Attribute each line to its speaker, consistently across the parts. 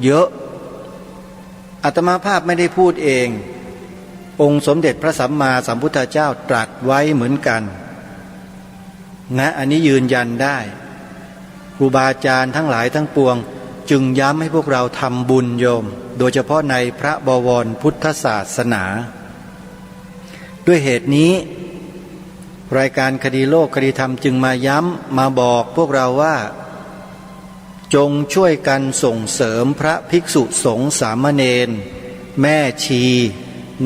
Speaker 1: เยอะอาตมาภาพไม่ได้พูดเององค์สมเด็จพระสัมมาสัมพุทธเจ้าตรัสไว้เหมือนกันนะอันนี้ยืนยันได้ครูบาอาจารย์ทั้งหลายทั้งปวงจึงย้ำให้พวกเราทำบุญโยมโดยเฉพาะในพระบวรพุทธศาสนาด้วยเหตุนี้รายการคดีโลกคดีธรรมจึงมาย้ำมาบอกพวกเราว่าจงช่วยกันส่งเสริมพระภิกษุสงฆ์สามเณรแม่ชี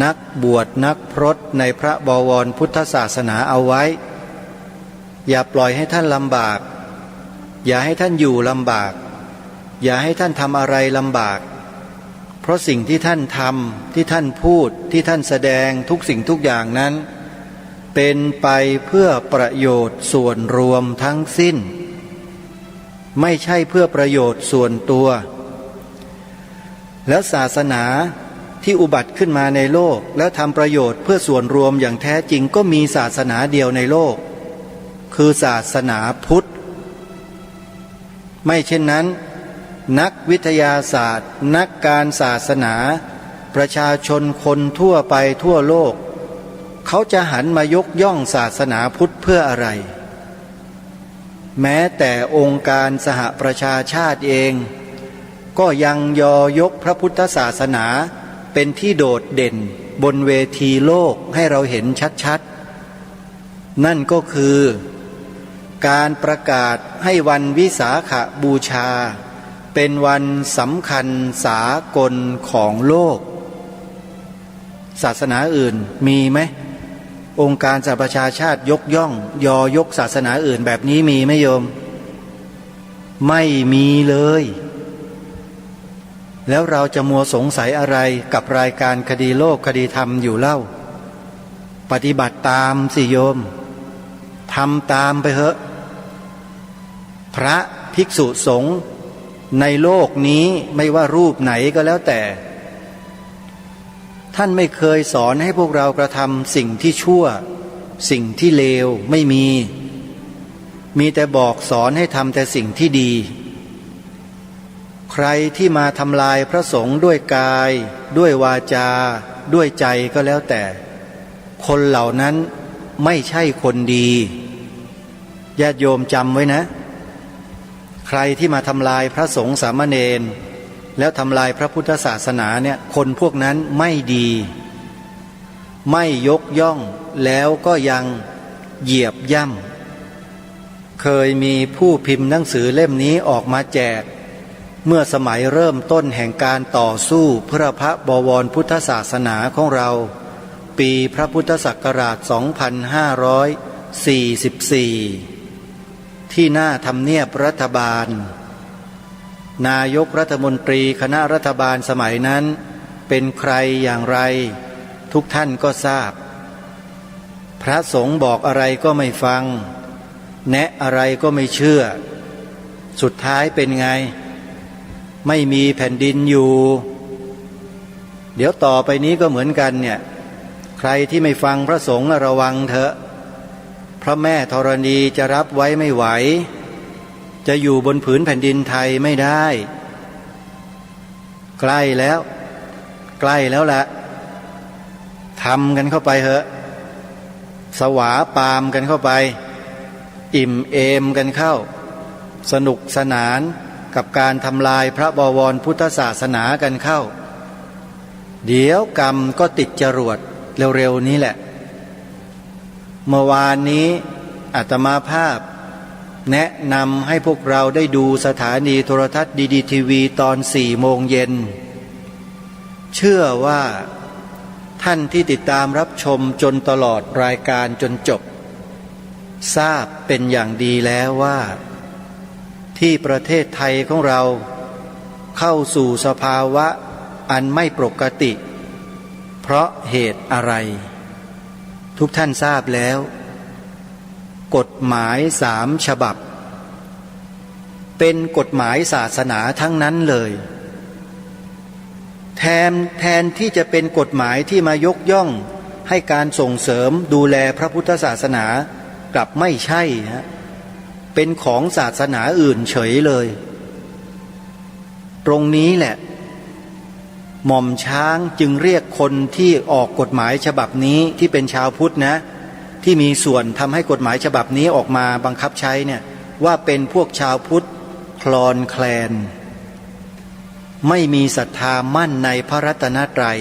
Speaker 1: นักบวชนักพรตในพระบวรพุทธศาสนาเอาไว้อย่าปล่อยให้ท่านลำบากอย่าให้ท่านอยู่ลำบากอย่าให้ท่านทำอะไรลำบากเพราะสิ่งที่ท่านทำที่ท่านพูดที่ท่านแสดงทุกสิ่งทุกอย่างนั้นเป็นไปเพื่อประโยชน์ส่วนรวมทั้งสิ้นไม่ใช่เพื่อประโยชน์ส่วนตัวแล้วศาสนาที่อุบัติขึ้นมาในโลกแล้วทำประโยชน์เพื่อส่วนรวมอย่างแท้จริงก็มีศาสนาเดียวในโลกคือศาสนาพุทธไม่เช่นนั้นนักวิทยาศาสตร์นักการศาสนาประชาชนคนทั่วไปทั่วโลกเขาจะหันมายกย่องศาสนาพุทธเพื่ออะไรแม้แต่องค์การสหประชาชาติเองก็ยังยอยกพระพุทธศาสนาเป็นที่โดดเด่นบนเวทีโลกให้เราเห็นชัดๆนั่นก็คือการประกาศให้วันวิสาขบูชาเป็นวันสำคัญสากลของโลกศาสนาอื่นมีไหมองค์การสหประชาชาติยกย่องยอยกศาสนาอื่นแบบนี้มีไหมโยมไม่มีเลยแล้วเราจะมัวสงสัยอะไรกับรายการคดีโลกคดีธรรมอยู่เล่าปฏิบัติตามสิโยมทำตามไปเถอะพระภิกษุสงฆ์ในโลกนี้ไม่ว่ารูปไหนก็แล้วแต่ท่านไม่เคยสอนให้พวกเรากระทำสิ่งที่ชั่วสิ่งที่เลวไม่มีแต่บอกสอนให้ทำแต่สิ่งที่ดีใครที่มาทำลายพระสงฆ์ด้วยกายด้วยวาจาด้วยใจก็แล้วแต่คนเหล่านั้นไม่ใช่คนดีญาติโยมจำไว้นะใครที่มาทำลายพระสงฆ์สามเณรแล้วทำลายพระพุทธศาสนาเนี่ยคนพวกนั้นไม่ดีไม่ยกย่องแล้วก็ยังเหยียบย่ำเคยมีผู้พิมพ์หนังสือเล่มนี้ออกมาแจกเมื่อสมัยเริ่มต้นแห่งการต่อสู้เพื่อพระบวรพุทธศาสนาของเราปีพระพุทธศักราช 2544 ที่หน้าทำเนียบรัฐบาลนายกรัฐมนตรีคณะรัฐบาลสมัยนั้นเป็นใครอย่างไรทุกท่านก็ทราบพระสงฆ์บอกอะไรก็ไม่ฟังแนะอะไรก็ไม่เชื่อสุดท้ายเป็นไงไม่มีแผ่นดินอยู่เดี๋ยวต่อไปนี้ก็เหมือนกันเนี่ยใครที่ไม่ฟังพระสงฆ์ระวังเถอะพระแม่ธรณีจะรับไว้ไม่ไหวจะอยู่บนผืนแผ่นดินไทยไม่ได้ใกล้แล้วแหละทำกันเข้าไปเถอะสวาปามกันเข้าไปอิ่มเอมกันเข้าสนุกสนานกับการทำลายพระบวรพุทธศาสนากันเข้าเดี๋ยวกรรมก็ติดจรวดเร็วๆนี้แหละเมื่อวานนี้อาตมาภาพแนะนำให้พวกเราได้ดูสถานีโทรทัศน์ดีทีวีตอน4 โมงเย็นเชื่อว่าท่านที่ติดตามรับชมจนตลอดรายการจนจบทราบเป็นอย่างดีแล้วว่าที่ประเทศไทยของเราเข้าสู่สภาวะอันไม่ปกติเพราะเหตุอะไรทุกท่านทราบแล้วกฎหมาย3 ฉบับเป็นกฎหมายศาสนาทั้งนั้นเลยแทนที่จะเป็นกฎหมายที่มายกย่องให้การส่งเสริมดูแลพระพุทธศาสนากลับไม่ใช่ฮะเป็นของศาสนาอื่นเฉยเลย ตรงนี้แหละหม่อมช้างจึงเรียกคนที่ออกกฎหมายฉบับนี้ที่เป็นชาวพุทธนะที่มีส่วนทำให้กฎหมายฉบับนี้ออกมาบังคับใช้เนี่ยว่าเป็นพวกชาวพุทธคลอนแคลนไม่มีศรัทธามั่นในพระรัตนตรัย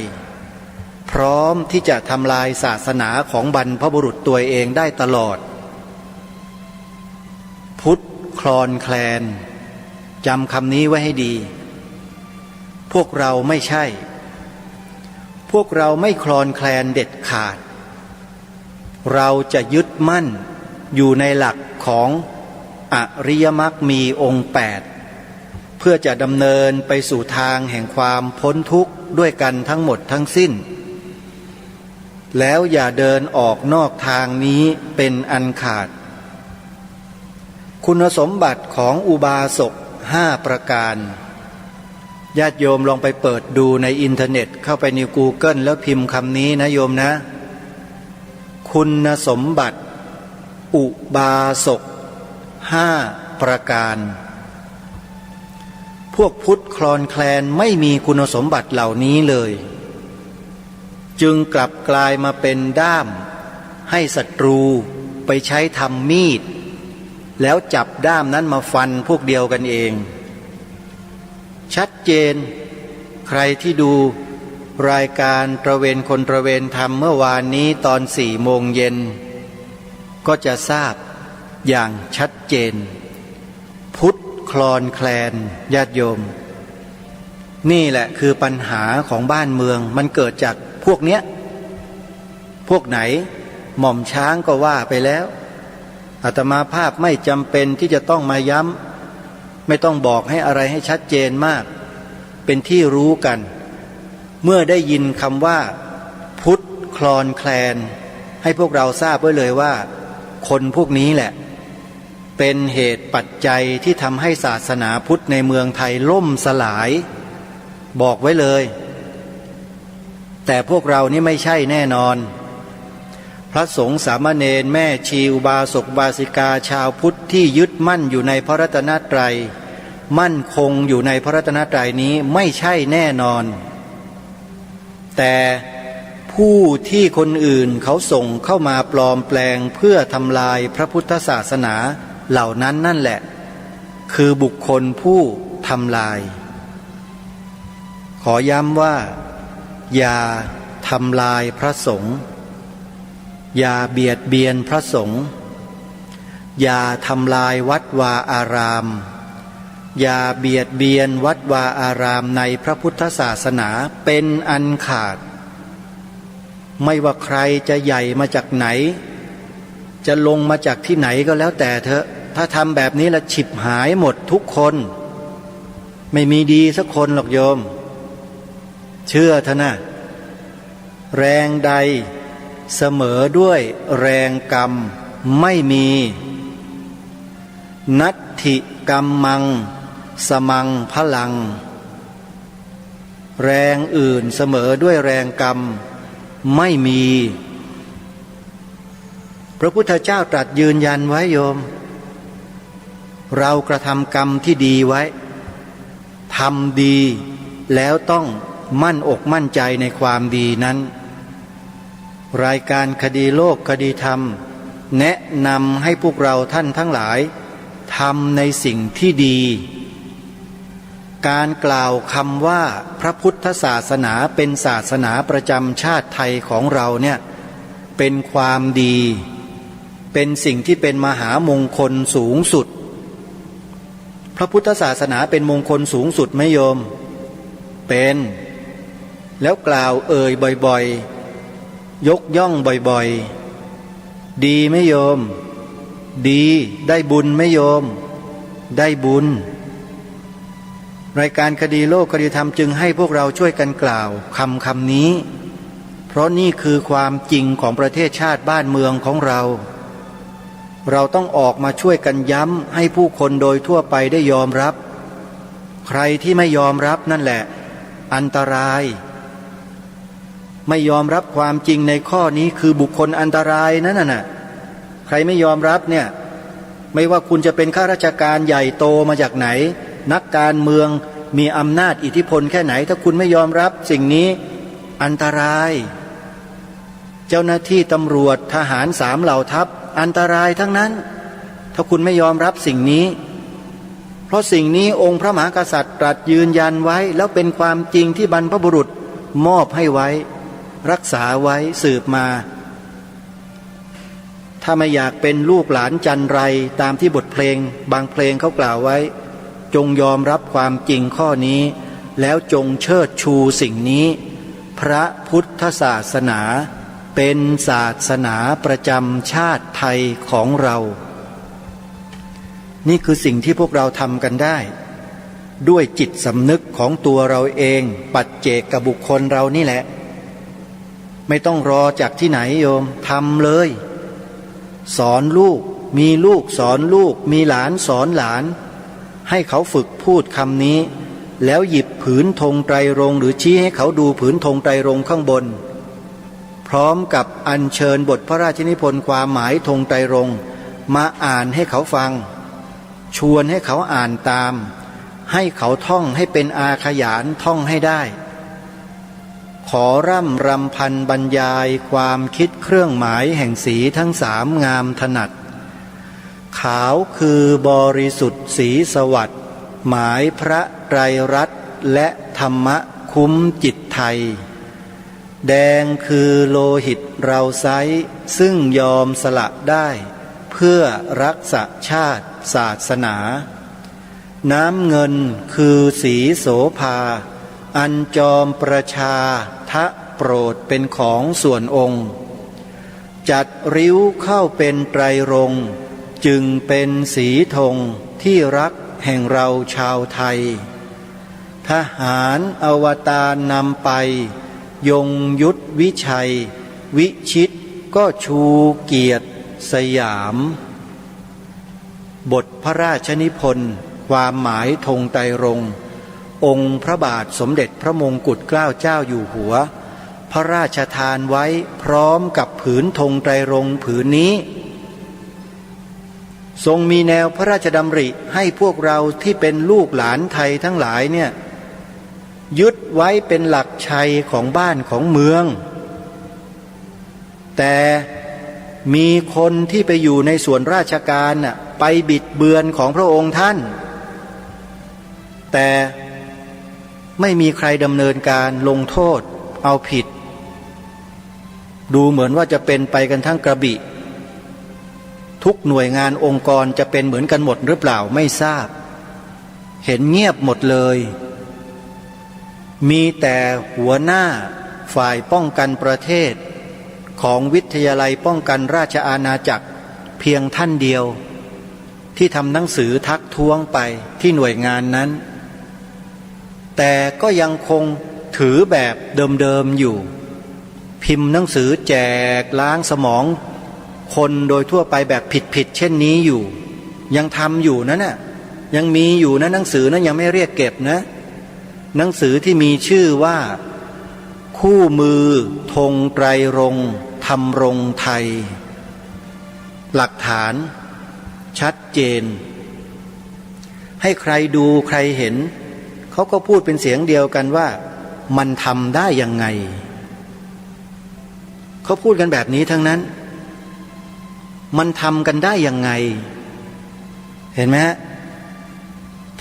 Speaker 1: พร้อมที่จะทำลายศาสนาของบรรพบุรุษตัวเองได้ตลอดพุทธคลอนแคลนจำคำนี้ไว้ให้ดีพวกเราไม่ใช่พวกเราไม่คลอนแคลนเด็ดขาดเราจะยึดมั่นอยู่ในหลักของอริยมรรคมีองค์8เพื่อจะดำเนินไปสู่ทางแห่งความพ้นทุกข์ด้วยกันทั้งหมดทั้งสิ้นแล้วอย่าเดินออกนอกทางนี้เป็นอันขาดคุณสมบัติของอุบาสก5ประการญาติโยมลองไปเปิดดูในอินเทอร์เน็ตเข้าไปใน Google แล้วพิมพ์คำนี้นะโยมนะคุณสมบัติอุบาสก5ประการพวกพุทธคลอนแคลนไม่มีคุณสมบัติเหล่านี้เลยจึงกลับกลายมาเป็นด้ามให้ศัตรูไปใช้ทำมีดแล้วจับด้ามนั้นมาฟันพวกเดียวกันเองชัดเจนใครที่ดูรายการตระเวนคนตระเวนธรรมเมื่อวานนี้ตอน4 โมงเย็นก็จะทราบอย่างชัดเจนพุทธคลอนแคลนญาติโยมนี่แหละคือปัญหาของบ้านเมืองมันเกิดจากพวกเนี้ยพวกไหนหม่อมช้างก็ว่าไปแล้วอาตมาภาพไม่จำเป็นที่จะต้องมาย้ำไม่ต้องบอกให้อะไรให้ชัดเจนมากเป็นที่รู้กันเมื่อได้ยินคำว่าพุทธคลอนแคลนให้พวกเราทราบไว้เลยว่าคนพวกนี้แหละเป็นเหตุปัจจัยที่ทำให้ศาสนาพุทธในเมืองไทยล่มสลายบอกไว้เลยแต่พวกเรานี่ไม่ใช่แน่นอนพระสงฆ์สามเณรแม่ชีอุบาสกอุบาสิกาชาวพุทธที่ยึดมั่นอยู่ในพระรัตนตรัยมั่นคงอยู่ในพระรัตนตรัยนี้ไม่ใช่แน่นอนแต่ผู้ที่คนอื่นเขาส่งเข้ามาปลอมแปลงเพื่อทำลายพระพุทธศาสนาเหล่านั้นนั่นแหละคือบุคคลผู้ทำลายขอย้ำว่าอย่าทำลายพระสงฆ์อย่าเบียดเบียนพระสงฆ์อย่าทำลายวัดวาอารามอย่าเบียดเบียนวัดวาอารามในพระพุทธศาสนาเป็นอันขาดไม่ว่าใครจะใหญ่มาจากไหนจะลงมาจากที่ไหนก็แล้วแต่เถอะถ้าทำแบบนี้ละฉิบหายหมดทุกคนไม่มีดีสักคนหรอกโยมเชื่อเถอะนะแรงใดเสมอด้วยแรงกรรมไม่มีนัตถิกรรมังสมังพลังแรงอื่นเสมอด้วยแรงกรรมไม่มีพระพุทธเจ้าตรัสยืนยันไว้โยมเรากระทำกรรมที่ดีไว้ทำดีแล้วต้องมั่นอกมั่นใจในความดีนั้นรายการคดีโลกคดีธรรมแนะนำให้พวกเราท่านทั้งหลายทำในสิ่งที่ดีการกล่าวคำว่าพระพุทธศาสนาเป็นศาสนาประจำชาติไทยของเราเนี่ยเป็นความดีเป็นสิ่งที่เป็นมหามงคลสูงสุดพระพุทธศาสนาเป็นมงคลสูงสุดไหมโยมเป็นแล้วกล่าวเอ่ยบ่อยๆยกย่องบ่อยๆดีไหมโยมดีได้บุญไหมโยมได้บุญรายการคดีโลกคดีธรรมจึงให้พวกเราช่วยกันกล่าวคำนี้เพราะนี่คือความจริงของประเทศชาติบ้านเมืองของเราต้องออกมาช่วยกันย้ำให้ผู้คนโดยทั่วไปได้ยอมรับใครที่ไม่ยอมรับนั่นแหละอันตรายไม่ยอมรับความจริงในข้อนี้คือบุคคลอันตรายนั่นน่ะใครไม่ยอมรับเนี่ยไม่ว่าคุณจะเป็นข้าราชการใหญ่โตมาจากไหนนักการเมือง มีอำนาจอิทธิพลแค่ไหนถ้าคุณไม่ยอมรับสิ่งนี้อันตรายเจ้าหน้าที่ตำรวจทหาร3เหล่าทัพอันตรายทั้งนั้นถ้าคุณไม่ยอมรับสิ่งนี้เพราะสิ่งนี้องค์พระมหากษัตริย์ตรัสยืนยันไว้แล้วเป็นความจริงที่บรรพบุรุษมอบให้ไว้รักษาไว้สืบมาถ้าไม่อยากเป็นลูกหลานจันไรตามที่บทเพลงบางเพลงเขากล่าวไว้จงยอมรับความจริงข้อนี้แล้วจงเชิดชูสิ่งนี้พระพุทธศาสนาเป็นศาสนาประจำชาติไทยของเรานี่คือสิ่งที่พวกเราทำกันได้ด้วยจิตสำนึกของตัวเราเองปัจเจกบุคคลเรานี่แหละไม่ต้องรอจากที่ไหนโยมทำเลยสอนลูกมีลูกสอนลูกมีหลานสอนหลานให้เขาฝึกพูดคำนี้แล้วหยิบผืนธงไตรรงค์หรือชี้ให้เขาดูผืนธงไตรรงค์ข้างบนพร้อมกับอัญเชิญบทพระราชนิพนธ์ความหมายธงไตรรงค์มาอ่านให้เขาฟังชวนให้เขาอ่านตามให้เขาท่องให้เป็นอาขยานท่องให้ได้ขอร่ำรำพันบรรยายความคิดเครื่องหมายแห่งสีทั้ง3งามถนัดขาวคือบริสุทธิ์สีสวัสดิ์หมายพระไตรรัตน์และธรรมะคุ้มจิตไทยแดงคือโลหิตเราไซร้ซึ่งยอมสละได้เพื่อรักษาชาติศาสนาน้ำเงินคือสีโสภาอันจอมประชาทะโปรดเป็นของส่วนองค์จัดริ้วเข้าเป็นไตรรงค์จึงเป็นสีธงที่รักแห่งเราชาวไทยทหารอวตารนำไปยงยุทธวิชัยวิชิตก็ชูเกียรติสยามบทพระราชนิพนธ์ความหมายธงไตรรงค์องค์พระบาทสมเด็จพระมงกุฎเกล้าเจ้าอยู่หัวพระราชทานไว้พร้อมกับผืนธงไตรรงค์ผืนนี้ทรงมีแนวพระราชดำริให้พวกเราที่เป็นลูกหลานไทยทั้งหลายเนี่ยยึดไว้เป็นหลักชัยของบ้านของเมืองแต่มีคนที่ไปอยู่ในส่วนราชการน่ะไปบิดเบือนของพระองค์ท่านแต่ไม่มีใครดำเนินการลงโทษเอาผิดดูเหมือนว่าจะเป็นไปกันทั้งกระบี่ทุกหน่วยงานองค์กรจะเป็นเหมือนกันหมดหรือเปล่าไม่ทราบเห็นเงียบหมดเลยมีแต่หัวหน้าฝ่ายป้องกันประเทศของวิทยาลัยป้องกันราชอาณาจักรเพียงท่านเดียวที่ทำหนังสือทักท้วงไปที่หน่วยงานนั้นแต่ก็ยังคงถือแบบเดิมๆอยู่พิมพ์หนังสือแจกล้างสมองคนโดยทั่วไปแบบผิดๆเช่นนี้อยู่ยังทำอยู่นะน่ะยังมีอยู่นะหนังสือนั้นยังไม่เรียกเก็บนะหนังสือที่มีชื่อว่าคู่มือธงไตรรงค์ธรรมรงค์ไทยหลักฐานชัดเจนให้ใครดูใครเห็นเขาก็พูดเป็นเสียงเดียวกันว่ามันทำได้ยังไงเขาพูดกันแบบนี้ทั้งนั้นมันทำกันได้ยังไงเห็นไหมฮะ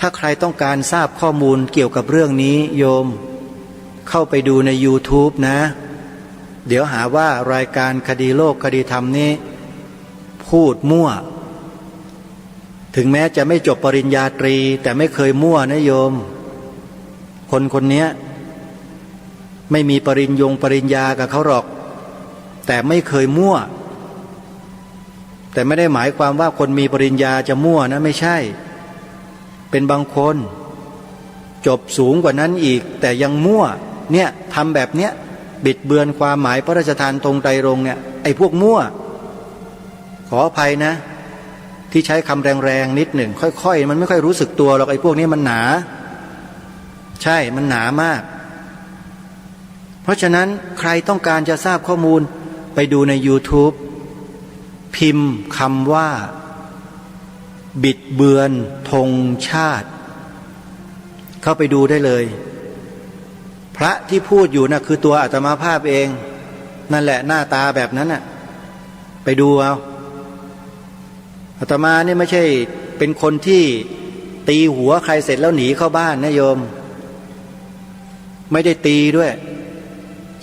Speaker 1: ถ้าใครต้องการทราบข้อมูลเกี่ยวกับเรื่องนี้โยมเข้าไปดูใน YouTube นะเดี๋ยวหาว่ารายการคดีโลกคดีธรรมนี้พูดมั่วถึงแม้จะไม่จบปริญญาตรีแต่ไม่เคยมั่วนะโยมคนนี้ไม่มีปริญญากับเขาหรอกแต่ไม่เคยมั่วแต่ไม่ได้หมายความว่าคนมีปริญญาจะมั่วนะไม่ใช่เป็นบางคนจบสูงกว่านั้นอีกแต่ยังมั่วเนี่ยทำแบบเนี้ยบิดเบือนความหมายพระราชทานธงไตรรงค์เนี่ยไอ้พวกมั่วขออภัยนะที่ใช้คำแรงๆนิดหนึ่งค่อยๆมันไม่ค่อยรู้สึกตัวหรอกไอ้พวกนี้มันหนาใช่มันหนามากเพราะฉะนั้นใครต้องการจะทราบข้อมูลไปดูใน YouTube พิมพ์คำว่าบิดเบือนธงชาติ เข้าไปดูได้เลยพระที่พูดอยู่นะคือตัวอาตมาภาพเองนั่นแหละหน้าตาแบบนั้นน่ะไปดูเอาอาตมานี่ไม่ใช่เป็นคนที่ตีหัวใครเสร็จแล้วหนีเข้าบ้านนะโยมไม่ได้ตีด้วย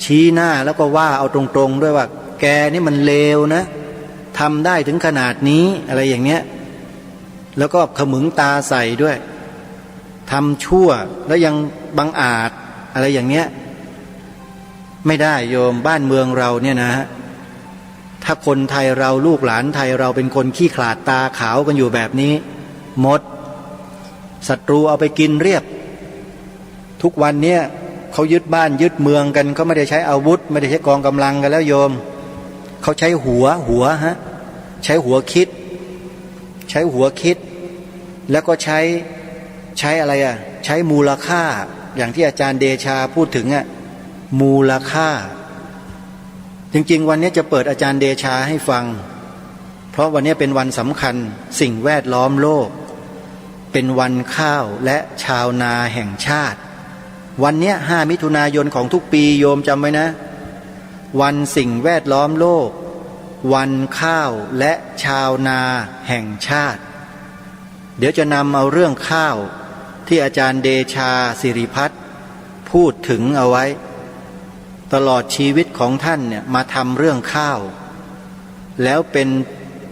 Speaker 1: ชี้หน้าแล้วก็ว่าเอาตรงๆด้วยว่าแกนี่มันเลวนะทำได้ถึงขนาดนี้อะไรอย่างเงี้ยแล้วก็ขมึงตาใส่ด้วยทำชั่วแล้วยังบังอาจอะไรอย่างเงี้ยไม่ได้โยมบ้านเมืองเราเนี่ยนะถ้าคนไทยเราลูกหลานไทยเราเป็นคนขี้ขลาดตาขาวกันอยู่แบบนี้หมดศัตรูเอาไปกินเรียบทุกวันเนี่ยเขายึดบ้านยึดเมืองกันเขาไม่ได้ใช้อาวุธไม่ได้ใช้กองกำลังกันแล้วโยมเขาใช้หัวฮะใช้หัวคิดแล้วก็ใช้อะไรอ่ะใช้มูลค่าอย่างที่อาจารย์เดชาพูดถึงอ่ะมูลค่าจริงๆวันนี้จะเปิดอาจารย์เดชาให้ฟังเพราะวันนี้เป็นวันสำคัญสิ่งแวดล้อมโลกเป็นวันข้าวและชาวนาแห่งชาติวันนี้5 มิถุนายนของทุกปีโยมจำไว้นะวันสิ่งแวดล้อมโลกวันข้าวและชาวนาแห่งชาติเดี๋ยวจะนำเอาเรื่องข้าวที่อาจารย์เดชาสิริพัฒน์พูดถึงเอาไว้ตลอดชีวิตของท่านเนี่ยมาทำเรื่องข้าวแล้วเป็น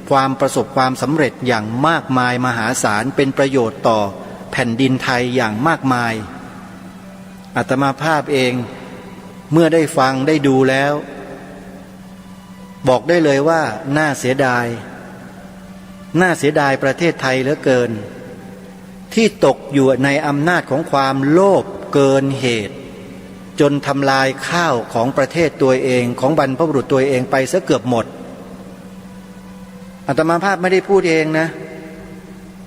Speaker 1: ความประสบความสำเร็จอย่างมากมายมหาศาลเป็นประโยชน์ต่อแผ่นดินไทยอย่างมากมายอาตมาภาพเองเมื่อได้ฟังได้ดูแล้วบอกได้เลยว่าน่าเสียดายประเทศไทยเหลือเกินที่ตกอยู่ในอำนาจของความโลภเกินเหตุจนทำลายข้าวของประเทศตัวเองของบรรพบุรุษตัวเองไปซะเกือบหมดอาตมาภาพไม่ได้พูดเองนะ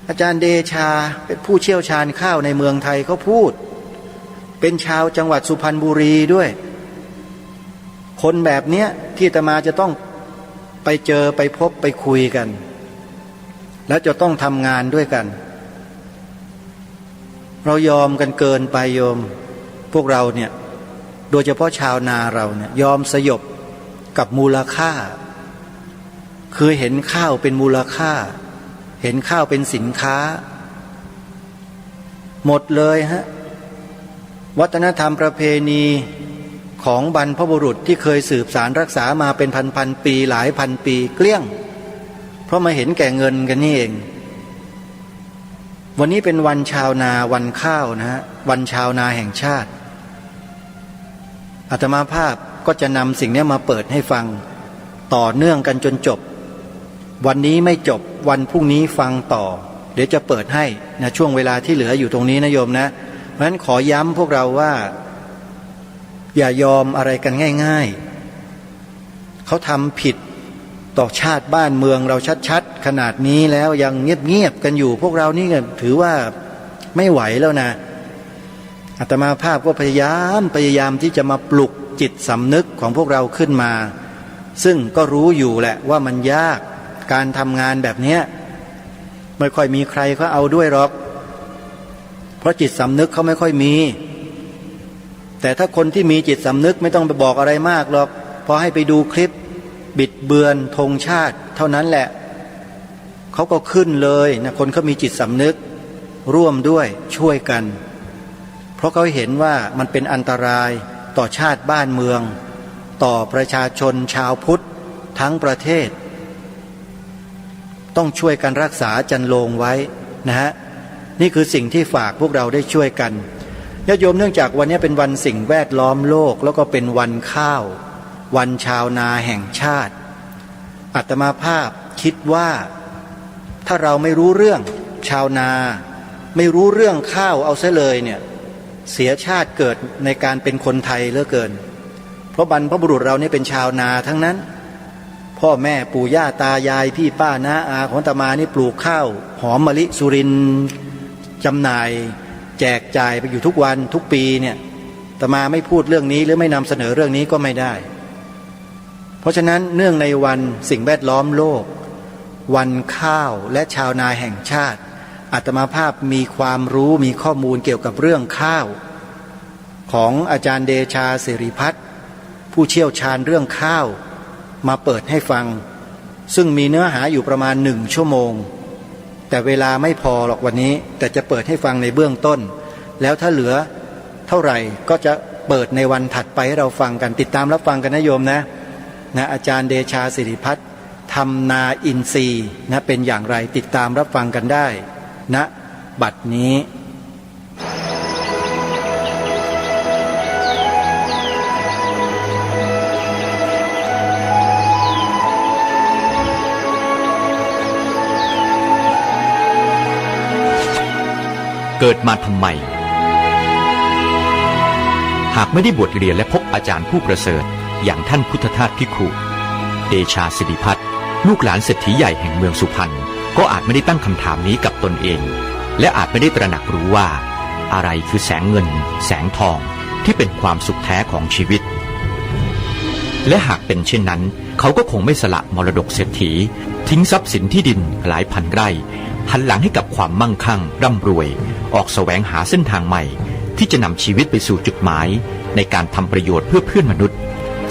Speaker 1: อาจารย์เดชาเป็นผู้เชี่ยวชาญข้าวในเมืองไทยเขาพูดเป็นชาวจังหวัดสุพรรณบุรีด้วยคนแบบเนี้ยที่อาตมาจะต้องไปเจอไปพบไปคุยกันแล้วจะต้องทำงานด้วยกันเรายอมกันเกินไปโยมพวกเราเนี่ยโดยเฉพาะชาวนาเราเนี่ยยอมสยบกับมูลค่าคือเห็นข้าวเป็นมูลค่าเห็นข้าวเป็นสินค้าหมดเลยฮะวัฒนธรรมประเพณีของบรรพบุรุษที่เคยสืบสารรักษามาเป็นพันปีหลายพันปีเกลี้ยงเพราะมาเห็นแก่เงินกันนี่เองวันนี้เป็นวันชาวนาวันข้าวนะฮะวันชาวนาแห่งชาติอาตมาภาพก็จะนำสิ่งนี้มาเปิดให้ฟังต่อเนื่องกันจนจบวันนี้ไม่จบวันพรุ่งนี้ฟังต่อเดี๋ยวจะเปิดให้นะช่วงเวลาที่เหลืออยู่ตรงนี้นะโยมนะเพราะฉะนั้นขอย้ำพวกเราว่าอย่ายอมอะไรกันง่ายๆเขาทำผิดต่อชาติบ้านเมืองเราชัดๆขนาดนี้แล้วยังเงียบๆกันอยู่พวกเรานี่ถือว่าไม่ไหวแล้วนะอาตมาภาพก็พยายามที่จะมาปลุกจิตสำนึกของพวกเราขึ้นมาซึ่งก็รู้อยู่แหละว่ามันยากการทำงานแบบนี้ไม่ค่อยมีใครเขาเอาด้วยหรอกเพราะจิตสำนึกเขาไม่ค่อยมีแต่ถ้าคนที่มีจิตสำนึกไม่ต้องไปบอกอะไรมากหรอกพอให้ไปดูคลิปบิดเบือนธงชาติเท่านั้นแหละเขาก็ขึ้นเลยนะคนเขามีจิตสำนึกร่วมด้วยช่วยกันเพราะเขาเห็นว่ามันเป็นอันตรายต่อชาติบ้านเมืองต่อประชาชนชาวพุทธทั้งประเทศต้องช่วยกันรักษาจันโลงไว้นะฮะนี่คือสิ่งที่ฝากพวกเราได้ช่วยกันญาติโยมเนื่องจากวันนี้เป็นวันสิ่งแวดล้อมโลกแล้วก็เป็นวันข้าววันชาวนาแห่งชาติอาตมาภาพคิดว่าถ้าเราไม่รู้เรื่องชาวนาไม่รู้เรื่องข้าวเอาซะเลยเนี่ยเสียชาติเกิดในการเป็นคนไทยเหลือเกินเพราะบรรพบุรุษเราเนี่ยเป็นชาวนาทั้งนั้นพ่อแม่ปู่ย่าตายายพี่ป้าน้าอาของอาตมานี่ปลูกข้าวหอมมะลิสุรินทร์จำหน่ายแจกจ่ายไปอยู่ทุกวันทุกปีเนี่ยอาตมาไม่พูดเรื่องนี้หรือไม่นำเสนอเรื่องนี้ก็ไม่ได้เพราะฉะนั้นเนื่องในวันสิ่งแวดล้อมโลกวันข้าวและชาวนาแห่งชาติ อาตมาภาพมีความรู้มีข้อมูลเกี่ยวกับเรื่องข้าวของอาจารย์เดชาสิริพัฒน์ผู้เชี่ยวชาญเรื่องข้าวมาเปิดให้ฟังซึ่งมีเนื้อหาอยู่ประมาณ1 ชั่วโมงแต่เวลาไม่พอหรอกวันนี้แต่จะเปิดให้ฟังในเบื้องต้นแล้วถ้าเหลือเท่าไหร่ก็จะเปิดในวันถัดไปให้เราฟังกันติดตามรับฟังกันนะโยมนะอาจารย์เดชาสิริพัฒน์ทำนาอินทรีย์เป็นอย่างไรติดตามรับฟังกันได้ณบัดนี้
Speaker 2: เกิดมาทำไมหากไม่ได้บวชเรียนและพบอาจารย์ผู้ประเสริฐอย่างท่านพุทธทาสภิกขุเดชาสิริพัฒน์ลูกหลานเศรษฐีใหญ่แห่งเมืองสุพรรณก็อาจไม่ได้ตั้งคำถามนี้กับตนเองและอาจไม่ได้ตระหนักรู้ว่าอะไรคือแสงเงินแสงทองที่เป็นความสุขแท้ของชีวิตและหากเป็นเช่นนั้นเขาก็คงไม่สละมรดกเศรษฐีทิ้งทรัพย์สินที่ดินหลายพันไร่หันหลังให้กับความมั่งคั่งร่ำรวยออกแสวงหาเส้นทางใหม่ที่จะนำชีวิตไปสู่จุดหมายในการทำประโยชน์เพื่อเพื่อนมนุษย์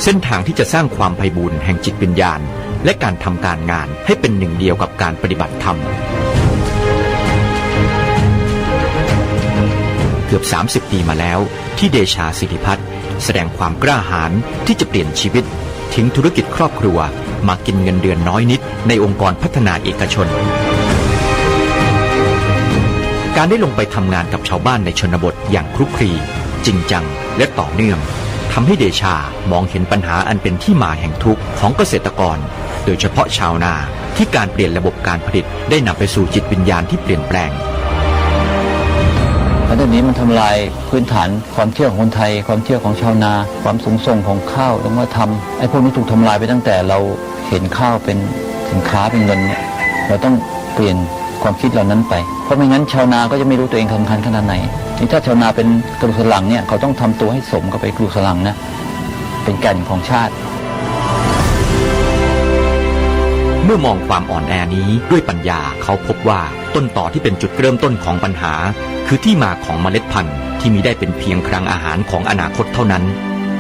Speaker 2: เส้นทางที่จะสร้างความไพบูลย์แห่งจิตวิญญาณและการทำการงานให้เป็นหนึ่งเดียวกับการปฏิบัติธรรมเกือบ30 ปีมาแล้วที่เดชาสิริพัฒน์แสดงความกล้าหาญที่จะเปลี่ยนชีวิตทิ้งธุรกิจครอบครัวมากินเงินเดือนน้อยนิดในองค์กรพัฒนาเอกชนการได้ลงไปทำงานกับชาวบ้านในชนบทอย่างคลุกคลีจริงจังและต่อเนื่องทำให้เดชามองเห็นปัญหาอันเป็นที่มาแห่งทุกข์ของเกษตรกรโดยเฉพาะชาวนาที่การเปลี่ยนระบบการผลิตได้นำไปสู่จิตวิญญาณที่เปลี่ยนแปลง
Speaker 3: แล้วตอนนี้มันทำลายพื้นฐานความเชื่อของคนไทยความเชื่อของชาวนาความสูงส่งของข้าวแล้วมาทำไอ้พวกนี้ถูกทำลายไปตั้งแต่เราเห็นข้าวเป็นสินค้าเป็นเงินเนี่ยเราต้องเปลี่ยนความคิดเหล่านั้นไปเพราะไม่งั้นชาวนาก็จะไม่รู้ตัวเองสำคัญขนาดไหนนี่ถ้าชาวนาเป็นกระดูกสันหลังเนี่ยเขาต้องทำตัวให้สมกับไปกระดูกสันหลังนะเป็นแก่นของชาติ
Speaker 2: เมื่อมองความอ่อนแอนี้ด้วยปัญญาเขาพบว่าต้นต่อที่เป็นจุดเริ่มต้นของปัญหาคือที่มาของเมล็ดพันธุ์ที่มิได้เป็นเพียงคลังอาหารของอนาคตเท่านั้น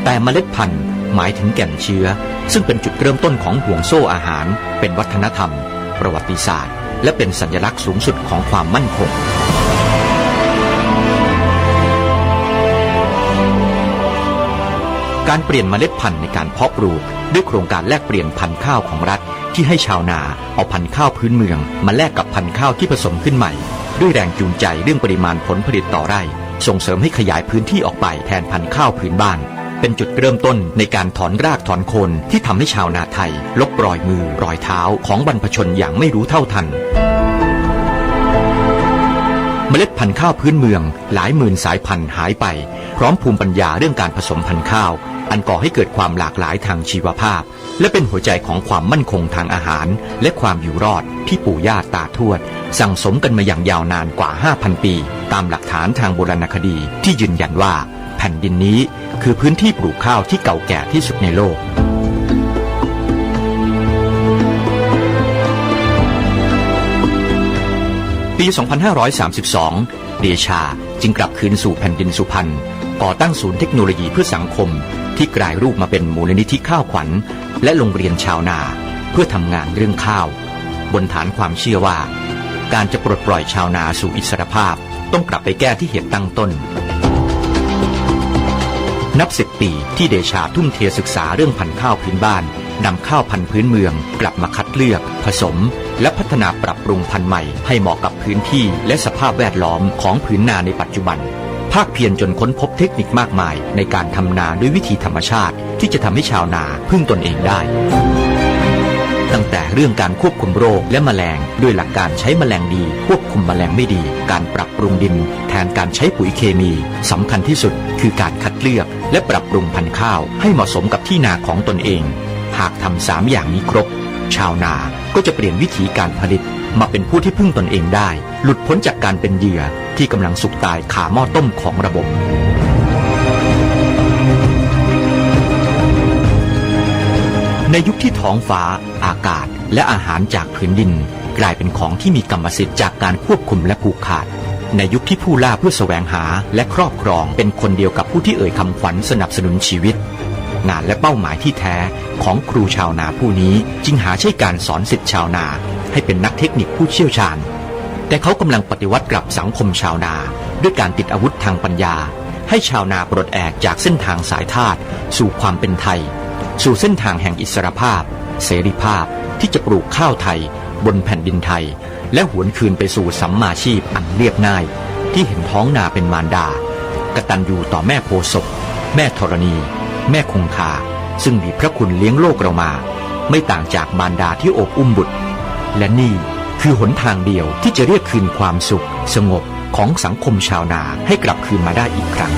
Speaker 2: แต่เมล็ดพันธุ์หมายถึงแก่นเชื้อซึ่งเป็นจุดเริ่มต้นของห่วงโซ่อาหารเป็นวัฒนธรรมประวัติศาสตร์และเป็นสัญลักษณ์สูงสุดของความมั่นคงการเปลี่ยนเมล็ดพันธุ์ในการเพาะปลูกด้วยโครงการแลกเปลี่ยนพันธุ์ข้าวของรัฐที่ให้ชาวนาเอาพันธุ์ข้าวพื้นเมืองมาแลกกับพันธุ์ข้าวที่ผสมขึ้นใหม่ด้วยแรงจูงใจเรื่องปริมาณผลผลิตต่อไร่ส่งเสริมให้ขยายพื้นที่ออกไปแทนพันธุ์ข้าวพื้นบ้านเป็นจุดเริ่มต้นในการถอนรากถอนโคนที่ทำให้ชาวนาไทยลบรอยมือรอยเท้าของบรรพชนอย่างไม่รู้เท่าทันเมล็ดพันธุ์ข้าวพื้นเมืองหลายหมื่นสายพันธุ์หายไปพร้อมภูมิปัญญาเรื่องการผสมพันธุ์ข้าวอันก่อให้เกิดความหลากหลายทางชีวภาพและเป็นหัวใจของความมั่นคงทางอาหารและความอยู่รอดที่ปู่ย่าตาทวดสั่งสมกันมาอย่างยาวนานกว่า 5,000 ปีตามหลักฐานทางโบราณคดีที่ยืนยันว่าแผ่นดินนี้คือพื้นที่ปลูกข้าวที่เก่าแก่ที่สุดในโลกปี 2532 เดชาจึงกลับคืนสู่แผ่นดินสุพรรณก่อตั้งศูนย์เทคโนโลยีเพื่อสังคมที่กลายรูปมาเป็นมูลนิธิข้าวขวัญและโรงเรียนชาวนาเพื่อทำงานเรื่องข้าวบนฐานความเชื่อว่าการจะปลดปล่อยชาวนาสู่อิสรภาพต้องกลับไปแก้ที่เหตุตั้งต้นนับ10 ปีที่เดชาทุ่มเทศึกษาเรื่องพันธุ์ข้าวพื้นบ้านนำข้าวพันธุ์พื้นเมืองกลับมาคัดเลือกผสมและพัฒนาปรับปรุงพันธุ์ใหม่ให้เหมาะกับพื้นที่และสภาพแวดล้อมของผืนนาในปัจจุบันภาคเพียรจนค้นพบเทคนิคมากมายในการทำนาด้วยวิธีธรรมชาติที่จะทำให้ชาวนาพึ่งตนเองได้ตั้งแต่เรื่องการควบคุมโรคและแมลงด้วยหลักการใช้แมลงดีควบคุมแมลงไม่ดีการปรับปรุงดินแทนการใช้ปุ๋ยเคมีสำคัญที่สุดคือการคัดเลือกและปรับปรุงพันธุ์ข้าวให้เหมาะสมกับที่นาของตนเองหากทำ3 อย่างนี้ครบชาวนาก็จะเปลี่ยนวิธีการผลิตมาเป็นผู้ที่พึ่งตนเองได้หลุดพ้นจากการเป็นเหยื่อที่กำลังสุกตายคาหม้อต้มของระบบในยุคที่ท้องฟ้าอากาศและอาหารจากพื้นดิน กลายเป็นของที่มีกรรมสิทธิ์จากการควบคุมและผูกขาดในยุคที่ผู้ล่าเพื่อแสวงหาและครอบครองเป็นคนเดียวกับผู้ที่เอ่ยคำขวัญสนับสนุนชีวิตงานและเป้าหมายที่แท้ของครูชาวนาผู้นี้จึงหาใช่การสอนศิษย์ชาวนาให้เป็นนักเทคนิคผู้เชี่ยวชาญแต่เขากำลังปฏิวัติกลับสังคมชาวนาด้วยการติดอาวุธทางปัญญาให้ชาวนาปลดแอกจากเส้นทางสายทาสสู่ความเป็นไทยสู่เส้นทางแห่งอิสรภาพเสรีภาพที่จะปลูกข้าวไทยบนแผ่นดินไทยและหวนคืนไปสู่สัมมาชีพอันเรียบง่ายที่เห็นท้องนาเป็นมารดากตัญญูต่อแม่โพธิ์ศพแม่ธรณี แม่คงคาซึ่งมีพระคุณเลี้ยงโลกเรามาไม่ต่างจากมารดาที่โอบอุ้มบุตรและนี่คือหนทางเดียวที่จะเรียกคืนความสุขสงบของสังคมชาวนาให้กลับคืนมาได้อีกครั้ง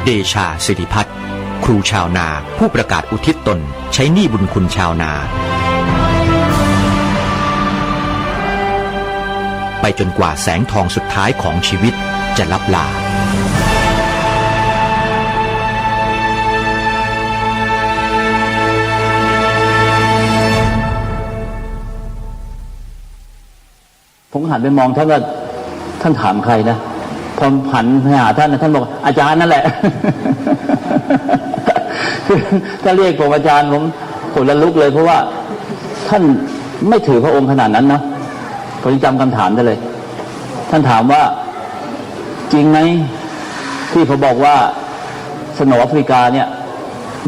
Speaker 2: เดชาสิริพัฒน์ครูชาวนาผู้ประกาศอุทิศตนใช้หนี้บุญคุณชาวนาไปจนกว่าแสงทองสุดท้ายของชีวิตจะลับลา
Speaker 3: ผมหันไปมองท่านว่าท่านถามใครนะพอหันไปหาท่านนะท่านบอกอาจารย์นั่นแหละ คือถ้าเรียกผมอาจารย์ผมขนละลุกเลยเพราะว่าท่านไม่ถือพระองค์ขนาดนั้นนะผมจำคำถามได้เลยท่านถามว่าจริงไหมที่เขาบอกว่าสโนว์แอฟริกาเนี่ย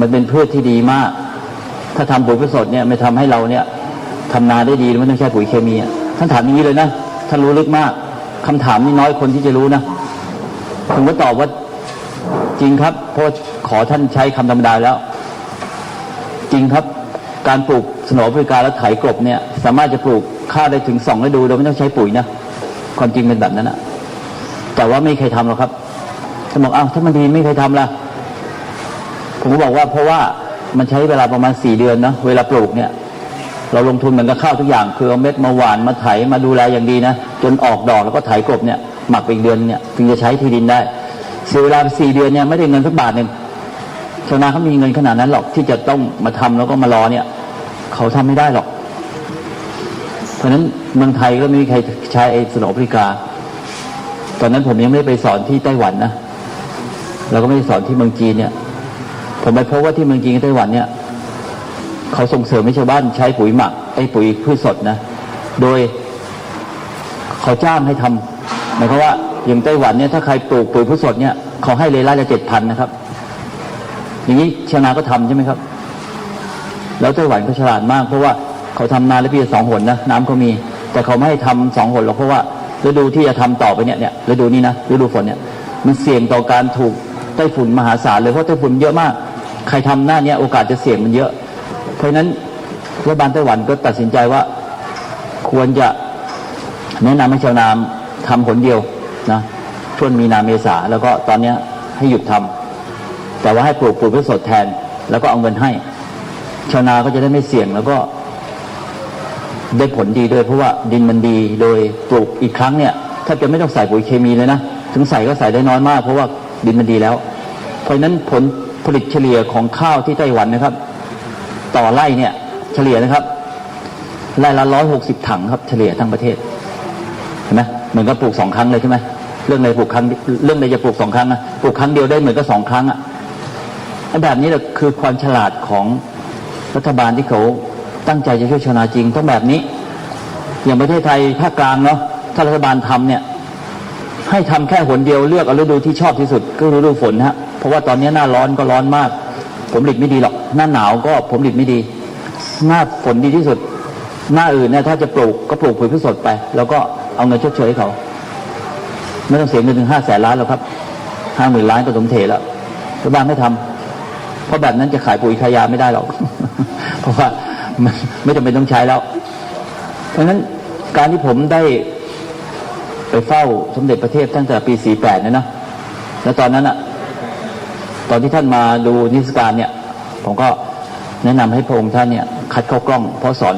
Speaker 3: มันเป็นพืชที่ดีมากถ้าทำปุ๋ยพืชสดเนี่ยไม่ทำให้เราเนี่ยทำนาได้ดีไม่ต้องใช้ปุ๋ยเคมีท่านถามอย่างนี้เลยนะท่านรู้ลึกมากคำถามนี้น้อยคนที่จะรู้นะผมก็ตอบว่าจริงครับเพราะขอท่านใช้คำธรรมดาแล้วจริงครับการปลูกสโนว์แอฟริกาแล้วไถกลบเนี่ยสามารถจะปลูกข้าวได้ถึง2 ฤดูโดยไม่ต้องใช้ปุ๋ยนะความจริงเป็นแบบนั้นนะแต่ว่าไม่เคยทำหรอกครับท่านบอกอ้าวถ้ามันดีไม่เคยทำล่ะผมก็บอกว่าเพราะว่ามันใช้เวลาประมาณ4 เดือนนะเวลาปลูกเนี่ยเราลงทุนเหมือนกับข้าวทุกอย่างคือเอาเม็ดมาหว่านมาไถมาดูแลอย่างดีนะจนออกดอกแล้วก็ไถกลบเนี่ยหมักไปอีกเดือนเนี่ยถึงจะใช้ที่ดินได้เสียเวลาไป4 เดือนเนี่ยไม่ได้เงินสักบาทนึงชาวนาเขามีเงินขนาดนั้นหรอกที่จะต้องมาทำแล้วก็มารอเนี่ยเขาทำไม่ได้หรอกเพราะฉะนั้นเมืองไทยก็ไม่มีใครใช้ไอ้สโนว์แอฟริกาตอนนั้นผมยังไม่ได้ไปสอนที่ไต้หวันนะเราก็ไม่ได้สอนที่เมืองจีนเนี่ยผมไปพบว่าที่เมืองจีนกับไต้หวันเนี่ยเขาส่งเสริมให้ชาวบ้านใช้ปุ๋ยหมักไอ้ปุ๋ยพืชสดนะโดยเขาจ้างให้ทำหมายความว่าอย่างไต้หวันเนี่ยถ้าใครปลูกปุ๋ยพืชสดเนี่ยเขาให้เลยไร่ละ 7,000 นะครับอย่างนี้ชาวนาก็ทำใช่ไหมครับแล้วไต้หวันก็ฉลาดมากเพราะว่าเขาทำนาแล้วปีละ2 หนนะน้ำเขามีแต่เขาไม่ให้ทำ2 หนหรอกเพราะว่าฤดูที่จะทำต่อไปเนี่ยฤดูนี้นะฤดูฝนเนี่ยมันเสี่ยงต่อการถูกไต้ฝุ่นมหาศาลเลยเพราะไต้ฝุ่นเยอะมากใครทำหน้านี้โอกาสจะเสี่ยงมันเยอะเพราะฉะนั้นรัฐบาลไต้หวันก็ตัดสินใจว่าควรจะแนะนำให้ชาวนาทำผลเดียวนะช่วงมีนาเมษาแล้วก็ตอนนี้ให้หยุดทำแต่ว่าให้ปลูกพืชสดแทนแล้วก็เอาเงินให้ชาวนาก็จะได้ไม่เสี่ยงแล้วก็ได้ผลดีด้วยเพราะว่าดินมันดีโดยปลูกอีกครั้งเนี่ยถ้าจะไม่ต้องใส่ปุ๋ยเคมีเลยนะถึงใส่ก็ใส่ได้น้อยมากเพราะว่าดินมันดีแล้วเพราะฉะนั้นผลผลิตเฉลี่ยของข้าวที่ไต้หวันนะครับต่อไร่เนี่ยเฉลี่ยนะครับไร่ละ160 ถังครับเฉลี่ยทั้งประเทศเห็นไหมเหมือนกับปลูก2 ครั้งเลยใช่ไหมเรื่องใดปลูกครั้งเรื่องใดจะปลูก2 ครั้งนะปลูกครั้งเดียวได้เหมือนกับ2 ครั้งแบบนี้แหละคือความฉลาดของรัฐบาลที่เขาตั้งใจจะช่วยชาวนาจริงต้องแบบนี้อย่างประเทศไทยภาคกลางเนาะถ้ารัฐบาลทำเนี่ยให้ทำแค่หนเดียวเลือกเอาฤดูที่ชอบที่สุดก็ฤดูฝนฮะเพราะว่าตอนนี้หน้าร้อนก็ร้อนมากผลผลิตไม่ดีหรอกหน้าหนาวก็ผลผลิตไม่ดีหน้าฝนดีที่สุดหน้าอื่นเนี่ยถ้าจะปลูกก็ปลูกปุ๋ยพืชสดไปแล้วก็เอาเงินชดเชยให้เขาไม่ต้องเสียเงินถึง500,000 ล้านหรอกครับ50,000 ล้านก็สมเถแล้วรัฐบาลไม่ทำเพราะแบบนั้นจะขายปุ๋ยขายยาไม่ได้หรอก เพราะว่ามันไม่จำเป็นต้องใช้แล้วเพราะฉะนั้นการที่ผมได้ไปเฝ้าสมเด็จพระเทพตั้งแต่ปี48เนี่ยนะแล้วตอนนั้นตอนที่ท่านมาดูนิทรรศการเนี่ยผมก็แนะนำให้พระองค์ท่านเนี่ยคัดเข้ากล้องเพราะสอน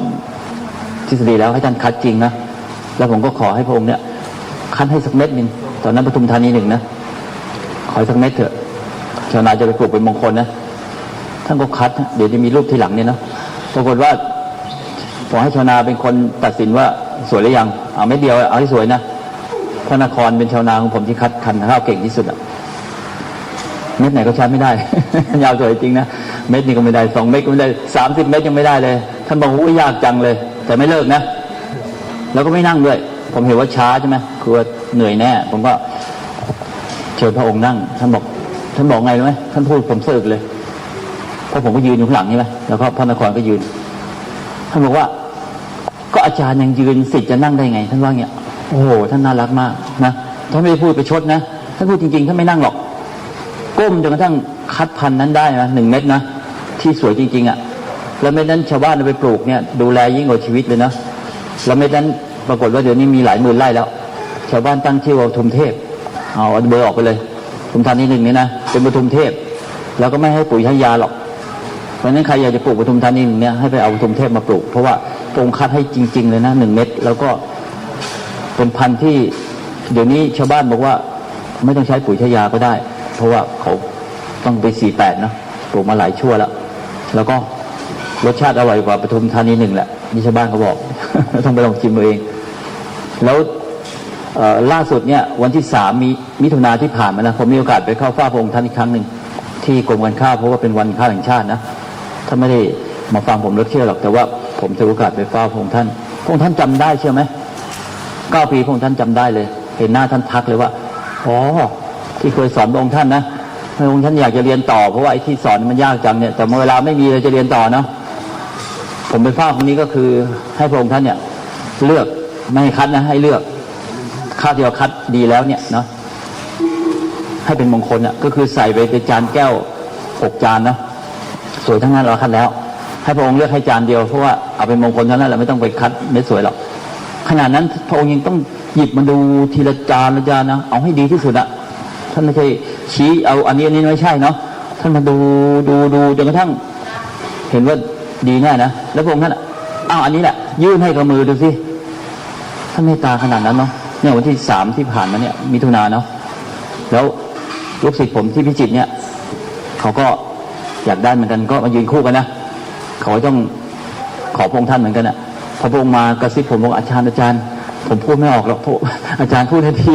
Speaker 3: ทฤษฎีแล้วให้ท่านคัดจริงนะแล้วผมก็ขอให้พระองค์เนี่ยคัดให้สักเม็ดนึงตอนนั้นปทุมธานี1นะขอสักเม็ดเถอะชาวนาจะไปปลูกเป็นมงคลนะท่านก็คัดเดี๋ยวจะมีรูปทีหลังเนี่ยนะปรากฏว่า ขอให้ชาวนาเป็นคนตัดสินว่าสวยหรือยังเอาไม่เดียวเอาให้สวยนะพระนครเป็นชาวนาของผมที่คัดคันข้าวเก่งที่สุดอะเม็ดไหนก็ใช้ไม่ได้ ยาวสวยจริงนะเม็ดนี้ก็ไม่ได้2 เม็ดก็ไม่ได้30 เม็ดยังไม่ได้เลยท่านบอกว่ายากจังเลยแต่ไม่เลิกนะแล้วก็ไม่นั่งด้วยผมเห็นว่าช้าใช่ไหมคือว่าเหนื่อยแน่ผมก็เชิญพระองค์นั่งท่านบอกไงรู้ไหมท่านพูดผมสึกเลยเพราะผมก็ยืนอยู่ข้างหลังใช่ไหมแล้วก็พระนครก็ยืนท่านบอกว่าก็อาจารย์ยังยืนศิษย์จะนั่งได้ไงท่านว่าเงี้ยโอ้โหท่านน่ารักมากนะท่านไม่ได้พูดไปชดนะท่านพูดจริงๆท่านไม่นั่งหรอกก้มจนกระทั่งคัดพันธุ์นั้นได้นะ1 เม็ดนะที่สวยจริงๆอ่ะแล้วเม็ดนั้นชาวบ้านเอาไปปลูกเนี่ยดูแลยิ่งกว่าชีวิตเลยนะแล้วเม็ดนั้นปรากฏว่าเดี๋ยวนี้มีหลายหมื่นไร่แล้วชาวบ้านตั้งชื่อว่าปทุมเทพเอาเบอร์ออกไปเลยปทุมธานี1นี่นะเป็นปทุมเทพแล้วก็ไม่ให้ปุ๋ยให้ยาหรอกเพราะฉะนั้นใครอยากจะปลูกปทุมธานีเนี่ยให้ไปเอาปทุมเทพมาปลูกเพราะว่าตรงคัดให้จริงๆเลยนะ1 เม็ดแล้วก็เป็นพันธุ์ที่เดี๋ยวนี้ชาวบ้านบอกว่าไม่ต้องใช้ปุ๋ยใช้ยาก็ได้เพราะว่าเขาต้องไป48นะปลูกมาหลายชั่วแล้วก็รสชาติอร่อยกว่าปทุมธานี1แหละนี่ชาวบ้านเขาบอก ต้องไปลองชิมเอาเองแล้วล่าสุดเนี่ยวันที่3 มิถุนาที่ผ่านมานะผมมีโอกาสไปเข้าเฝ้าพระองค์ท่านอีกครั้งหนึ่งที่กรมการข้าวเพราะว่าเป็นวันข้าวแห่งชาตินะถ้าไม่ได้มาฟังผมเชื่อหรอกแต่ว่าผมถือโอกาสไปเฝ้าพระองค์ท่านจำได้เชื่อไหม9 ปีพระองค์ท่านจำได้เลยเห็นหน้าท่านทักเลยว่าอ๋อที่เคยสอนพระองค์ท่านนะพระองค์ท่านอยากจะเรียนต่อเพราะว่าไอ้ที่สอนมันยากจังเนี่ยแต่เวลาไม่มีเลยจะเรียนต่อเนาะผมไปเฝ้าคนนี้ก็คือให้พระองค์ท่านเนี่ยเลือกไม่ให้คัดนะให้เลือกข้าวที่เราคัดดีแล้วเนี่ยเนาะให้เป็นมงคลอ่ะก็คือใส่ไปเป็นจานแก้ว6 จานนะสวยทั้งนั้นเราคัดแล้วให้พระองค์เลือกให้จานเดียวเพราะว่าเอาเป็นมงคลเท่านั้นแหละไม่ต้องไปคัดไม่สวยหรอกขนาดนั้นพระองค์ยังต้องหยิบมาดูทีละจานละจานนะเอาให้ดีที่สุดอะท่านไม่ใช่ชี้เอาอันนี้ไม่ใช่เนาะท่านมาดูจนกระทั่งเห็นว่าดีแน่นะแล้วพระองค์ท่านอ้าวอันนี้แหละยื่นให้กับมือดูสิท่านเมตตาขนาดนั้นเนาะเนี่ยวันที่3ที่ผ่านมาเนี่ยมิถุนาเนาะแล้วลูกศิษย์ผมที่พิจิตรเนี่ยเขาก็อยากได้เหมือนกันก็มายืนคู่กันนะเขาต้องขอพระองค์ท่านเหมือนกันอะพอพระองค์มากระซิบผมบอกอาจารย์ผมพูดไม่ออกหรอกอาจารย์พูดทันที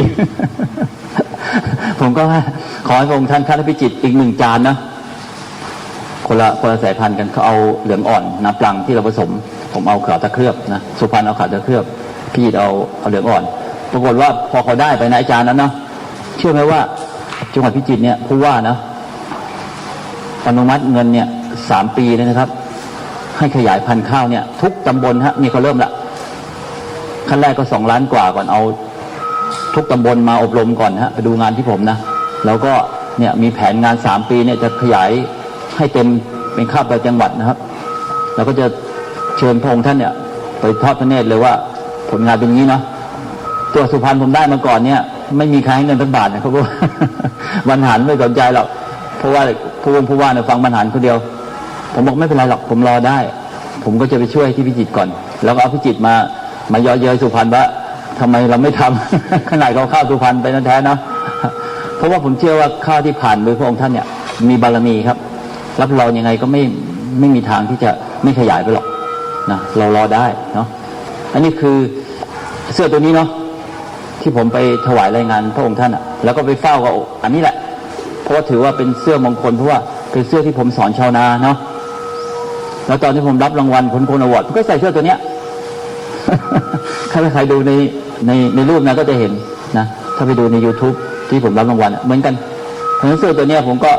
Speaker 3: ผมก็ขอให้พระองค์ท่านคัดให้พิจิตรอีก1 จานนะคนละสายพันธุ์กันเขาเอาเหลืองอ่อนน้ำปลังที่เราผสมผมเอาขาวตะเคลือบนะสุพรรณเอาขาวตะเคลือบพี่เอาเหลืองอ่อนปรากฏว่าพอเขาได้ไปนะอาจารย์นั้นเนาะเชื่อไหมว่าจังหวัดพิจิตรเนี่ยผู้ว่านะอนุมัติเงินเนี่ย3 ปีเลยนะครับให้ขยายพันธุ์ข้าวเนี่ยทุกตำบลฮะนี่เขาเริ่มละขั้นแรกก็2 ล้านกว่าก่อนเอาทุกตำบลมาอบรมก่อนฮะไปดูงานที่ผมนะแล้วก็เนี่ยมีแผนงาน3 ปีเนี่ยจะขยายให้เต็มเป็นข้าวประจำจังหวัดนะครับแล้วก็จะเชิญพระองค์ท่านเนี่ยไปทอดพระเนตรเลยว่าผลงานเป็นอย่างนี้เนาะตัวสุพรรณผมได้มาก่อนเนี่ยไม่มีใครให้เงินสักบาทนะครับว่าบรรหารไม่สนใจหรอกเพราะว่าผู้ว่าเนี่ยฟังบรรหารคนเดียวผมบอกไม่เป็นไรหรอกผมรอได้ผมก็จะไปช่วยที่พิจิตรก่อนแล้วก็เอาพิจิตรมาย่อเย้ยสุพรรณว่าทำไมเราไม่ทำ ขนาดเราข้าวสุพรรณไปนั่นแท้เนาะเพราะว่าผมเชื่อว่าข้าวที่ผ่านมือพระองค์ท่านเนี่ยมีบารมีครับรับรองยังไงก็ไม่มีทางที่จะไม่ขยายไปหรอกนะเรารอได้เนาะอันนี้คือเสื้อตัวนี้เนาะที่ผมไปถวายรายงานพระองค์ท่านอ่ะแล้วก็ไปเฝ้าก็อันนี้แหละเพราะว่าถือว่าเป็นเสื้อมงคลเพราะว่าเป็นเสื้อที่ผมสอนชาวนาเนาะแล้วตอนที่ผมรับรางวัลผลโพลอวอร์ดผมก็ใส่เสื้อตัวเนี้ย ถ้าใครดูในรูปนะก็จะเห็นนะถ้าไปดูใน YouTube ที่ผมรับรางวัลเหมือนกันเพราะฉะนั้นเสื้อตัวเนี้ยผมก็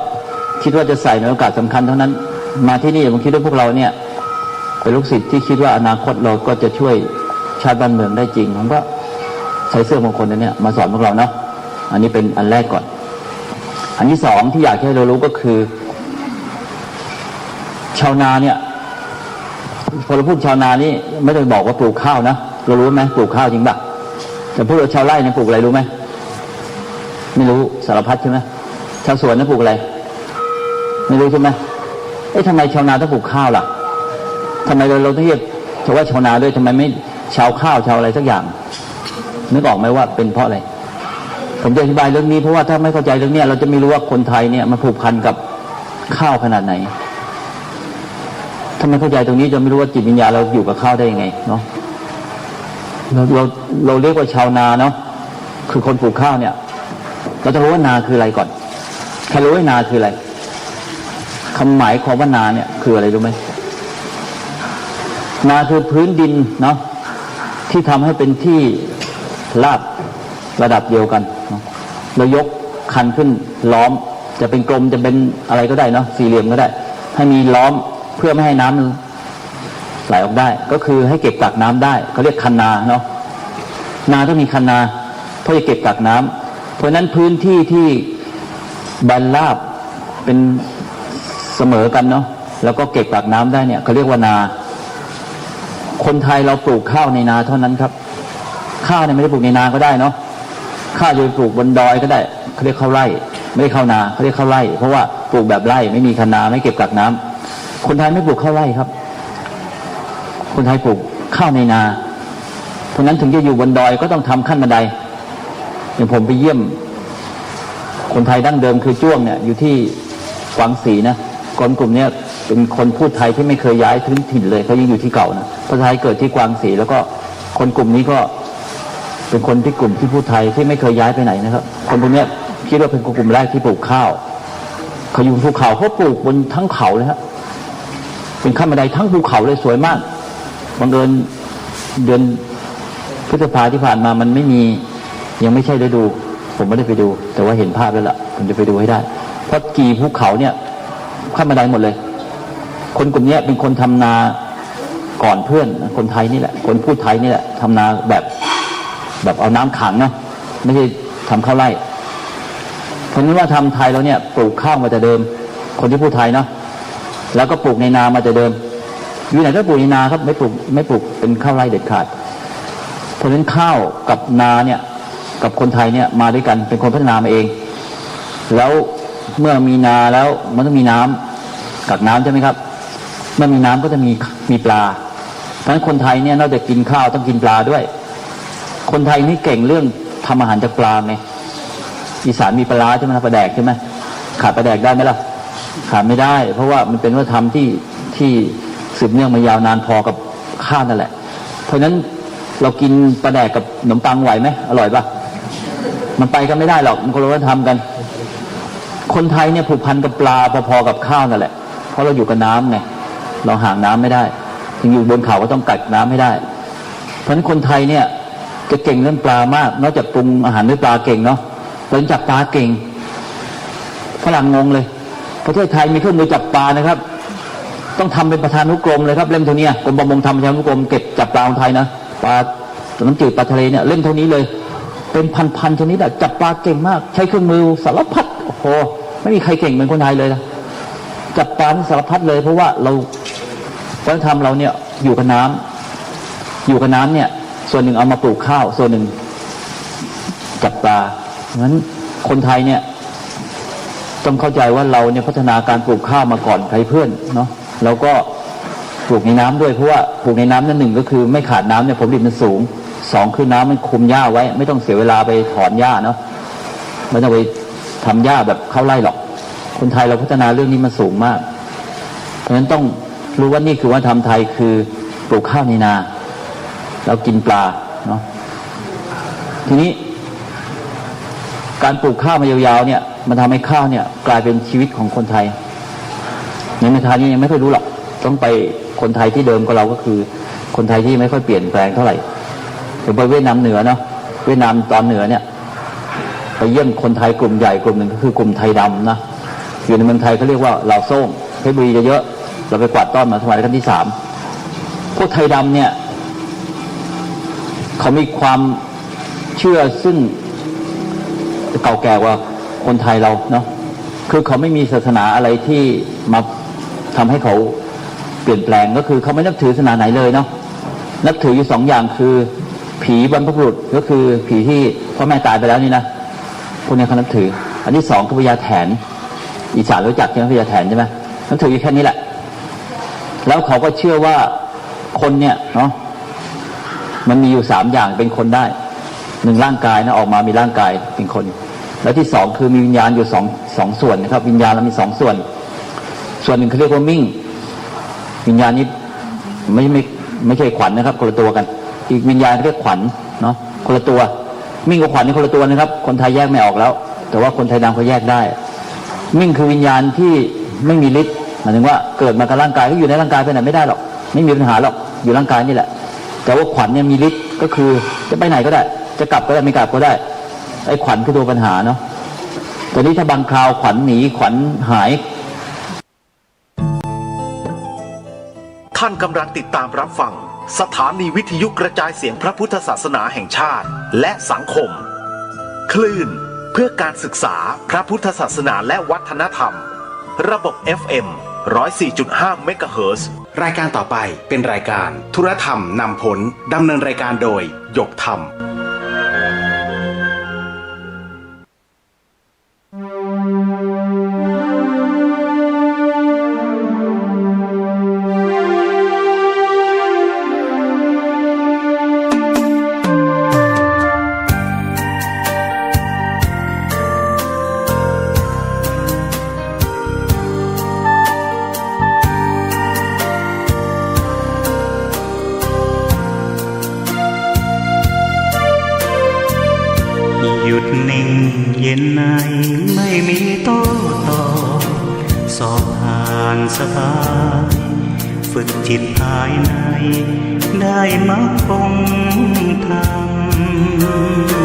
Speaker 3: คิดว่าจะใส่ในโอกาสสำคัญเท่านั้นมาที่นี่ผมคิดว่าพวกเราเนี่ยเป็นลูกศิษย์ที่คิดว่าอนาคตเราก็จะช่วยชาติบ้านเมืองได้จริงผมก็ใช้เสื้อมงคลนั้นเนี่ยมาสอนพวกเราเนาะอันนี้เป็นอันแรกก่อนอันที่2ที่อยากให้เรารู้ก็คือชาวนาเนี่ยพอเราพูดชาวนานี่ไม่ได้บอกว่าปลูกข้าวนะเรารู้ไหมปลูกข้าวจริงป่ะแต่พูดว่าชาวไร่เนี่ยปลูกอะไรรู้ไหมไม่รู้สารพัดใช่ไหมชาวสวนเนี่ยปลูกอะไรไม่รู้ใช่ไหมทำไมชาวนาต้องปลูกข้าวล่ะทำไมเราต้องเรียกว่าชาวนาด้วยทำไมไม่ชาวข้าวชาวอะไรสักอย่างนึกออกไหมว่าเป็นเพราะอะไรผมจะอธิบายเรื่องนี้เพราะว่าถ้าไม่เข้าใจเรื่องนี้เราจะไม่รู้ว่าคนไทยเนี่ยมันผูกพันกับข้าวขนาดไหน ถ้าไม่เข้าใจตรงนี้จะไม่รู้ว่าจิตวิญญาณเราอยู่กับข้าวได้ยังไงเนาะเราเรียกว่าชาวนาเนาะคือคนปลูกข้าวเนี่ยเราจะรู้ว่านาคืออะไรก่อนใครรู้ว่านาคืออะไรคำหมายความว่านาเนี่ยคืออะไรรู้ไหมนาคือพื้นดินเนาะที่ทำให้เป็นที่ราบระดับเดียวกันเนาะเรายกคันขึ้นล้อมจะเป็นกลมจะเป็นอะไรก็ได้เนาะสี่เหลี่ยมก็ได้ให้มีล้อมเพื่อไม่ให้น้ำไหลออกได้ก็คือให้เก็บกักน้ำได้เขาเรียกคันนาเนาะนาต้องมีคันนาเพื่อจะเก็บกักน้ำเพราะนั้นพื้นที่ที่แบนราบเป็นเสมอกันเนาะแล้วก็เก็บกักน้ำได้เนี่ยเขาเรียกว่านาคนไทยเราปลูกข้าวในนาเท่านั้นครับข้าวเนี่ยไม่ได้ปลูกในนาก็ได้เนาะข้าวจะไปปลูกบนดอยก็ได้เขาเรียกข้าวไร่ไม่ได้ข้าวนาเขาเรียกข้าวไร่เพราะว่าปลูกแบบไร่ไม่มีคันนาไม่เก็บกักน้ำคนไทยไม่ปลูกข้าวไร่ครับคนไทยปลูกข้าวในนาเพราะนั้นถึงจะอยู่บนดอยก็ต้องทำขั้นบันไดอย่างผมไปเยี่ยมคนไทยดั้งเดิมคือจ้วงเนี่ยอยู่ที่กวางสีนะคนกลุ่มนี้เป็นคนพูดไทยที่ไม่เคยย้ายพื้นถิ่นเลยเขายังอยู่ที่เก่านะภาษาไทยเกิดที่กวางสีแล้วก็คนกลุ่มนี้ก็เป็นคนที่กลุ่มที่พูดไทยที่ไม่เคยย้ายไปไหนนะครับคนพวกนี้คิดว่าเป็นกลุ่มแรกที่ปลูกข้าวเขาอยู่ภูเขาเขาปลูกบนทั้งเขาเลยครับเป็นขั้นบันไดทั้งภูเขาเลยสวยมากบังเอิญเดือนพฤษภาที่ผ่านมามันไม่มียังไม่ใช่ฤดูผมไม่ได้ไปดูแต่ว่าเห็นภาพแล้วล่ะผมจะไปดูให้ได้เพราะกี่ภูเขาเนี่ยขั้นบันไดหมดเลยคนกลุ่มนี้เป็นคนทำนาก่อนเพื่อนคนไทยนี่แหละคนพูดไทยนี่แหละทำนาแบบเอาน้ำขังนะไม่ใช่ทำข้าวไร่เพราะนั้นว่าทำไทยเราเนี่ยปลูกข้าวมาแต่เดิมคนที่พูดไทยเนาะแล้วก็ปลูกในนามาแต่เดิมอยู่ไหนก็ปลูกในนาครับไม่ปลูกเป็นข้าวไร่เด็ดขาดเพราะฉะนั้นข้าวกับนาเนี่ยกับคนไทยเนี่ยมาด้วยกันเป็นคนพัฒนามาเองแล้วเมื่อมีนาแล้วมันต้องมีน้ำกักน้ำใช่ไหมครับเมื่อมีน้ำก็จะมีปลาเพราะฉะนั้นคนไทยเนี่ยนอกจากกินข้าวต้องกินปลาด้วยคนไทยนี่เก่งเรื่องทำอาหารจากปลาไงอีสานมีปลาใช่ไหมปลาแดกใช่ไหมขาดปลาแดกได้ไหมล่ะขาดไม่ได้เพราะว่ามันเป็นวัฒนธรรมที่สืบเนื่องมายาวนานพอกับข้าวนั่นแหละเพราะฉะนั้นเรากินปลาแดกกับขนมปังไหวไหมอร่อยปะมันไปกันไม่ได้หรอกมันคนละวัฒนธรรมกันคนไทยเนี่ยผูกพันกับปลาพอๆกับข้าวนั่นแหละเพราะเราอยู่กับน้ำไงเราห่างน้ำไม่ได้ถึงอยู่บนเขาก็ต้องกัดน้ำให้ได้เพราะฉะนั้นคนไทยเนี่ยจะเก่งเรื่องปลามากนอกจากปรุงอาหารด้วยปลาเก่งเนาะเราจับปลาเก่งฝรั่งงงเลยประเทศไทยมีเครื่องมือจับปลานะครับต้องทำเป็นประธานุกรมเลยครับเล่มเท่านี้กรมประมงทำประธานุกรมเก็บจับปลาของไทยนะปลาน้ำจืดปลาทะเลเนี่ยเล่มเท่านี้เลยเป็นพันชนิดอะจับปลาเก่งมากใช้เครื่องมือสารพัดโอ้โหไม่มีใครเก่งเหมือนคนไทยเลยนะจับปลาสารพัดเลยเพราะว่าเราวัฒนธรรมเราเนี่ยอยู่กับน้ำเนี่ยส่วนหนึ่งเอามาปลูกข้าวส่วนหนึ่งจับปลาเพราะฉะนั้นคนไทยเนี่ยต้องเข้าใจว่าเราเนี่ยพัฒนาการปลูกข้าวมาก่อนใครเพื่อนเนาะเราก็ปลูกในน้ำด้วยเพราะว่าปลูกในน้ำนั่นหนึ่งก็คือไม่ขาดน้ำเนี่ยผลผลิตมันสูงสองคือน้ำมันคุมหญ้าไว้ไม่ต้องเสียเวลาไปถอนหญ้าเนาะไม่ต้องไปทำหญ้าแบบเข้าไร่หรอกคนไทยเราพัฒนาเรื่องนี้มาสูงมากเพราะฉะนั้นต้องรู้ว่านี่คือวัฒนธรรมไทยคือปลูกข้าวในนาแล้วกินปลาเนาะทีนี้การปลูกข้าวมายาวๆเนี่ยมันทำให้ข้าวเนี่ยกลายเป็นชีวิตของคนไทยในเมืองไทยนี่ยังไม่ค่อยรู้หรอกต้องไปคนไทยที่เดิมกับเราก็คือคนไทยที่ไม่ค่อยเปลี่ยนแปลงเท่าไหร่ไปเวียดนามเหนือเนาะเวียดนามตอนเหนือเนี่ยไปเยี่ยมคนไทยกลุ่มใหญ่กลุ่มหนึ่งก็คือกลุ่มไทยดำนะอยู่ในเมืองไทยเขาเรียกว่าเหล่าโซ่งเพชรบุรีเยอะเราไปกวาดต้อนมาสมัยรัชกาลที่3พวกไทยดำเนี่ยเขามีความเชื่อซึ่งเก่าแก่กว่าคนไทยเราเนาะคือเขาไม่มีศาสนาอะไรที่มาทำให้เขาเปลี่ยนแปลงก็คือเขาไม่นับถือศาสนาไหนเลยเนาะนับถืออยู่2อย่างคือผีบรรพบุรุษก็คือผีที่พ่อแม่ตายไปแล้วนี่นะพวกนี้เขานับถืออันที่2คือพญาแถนอีสานรู้จักใช่ไหมพญาแถนใช่ไหมนับถืออยู่แค่นี้แหละแล้วเขาก็เชื่อว่าคนเนี่ยเนาะมันมีอยู่3อย่างเป็นคนได้1ร่างกายนะออกมามีร่างกายเป็นคนแล้วที่2คือมีวิญญาณอยู่สองส่วนนะครับวิญญาณเรามี2ส่วนหนึ่งเขาเรียกว่ามิ่ง วิญญาณนี้ไม่ใช่ขวัญนะครับคนละตัวกัน อีกวิญญาณเรียกขวัญเนาะคนละตัวมิ่งกับขวัญนี่คนละตัวนะครับคนไทยแยกไม่ออกแล้ว แต่ว่าคนไทยดำเขาแยกได้มิ่งคือวิญญาณที่ไม่มีฤทธิ์หมายถึงว่าเกิดมากับร่างกายก็อยู่ในร่างกายไปไหนไม่ได้หรอกไม่มีปัญหาหรอกอยู่ร่างกายนี่แหละแต่ว่าขวัญเนี่ยมีฤทธิ์ก็คือจะไปไหนก็ได้จะกลับก็ได้ไม่กลับก็ได้ไอ้ขวัญคือตัวปัญหาเนาะแต่นี้ถ้าบางคราวขวัญหนีขวัญหาย
Speaker 4: ท่านกำลังติดตามรับฟังสถานีวิทยุกระจายเสียงพระพุทธศาสนาแห่งชาติและสังคมคลื่นเพื่อการศึกษาพระพุทธศาสนาและวัฒนธรรมระบบ FM 104.5 เมกะเฮิรตซ์
Speaker 5: รายการต่อไปเป็นรายการธุรธรรมนำผลดำเนินรายการโดยหยกธรรม
Speaker 6: หยุดนิ่งเย็นในไม่มีโต้ตอบสอบผ่านสบายฝึกจิตภายในได้มรรคองธรรม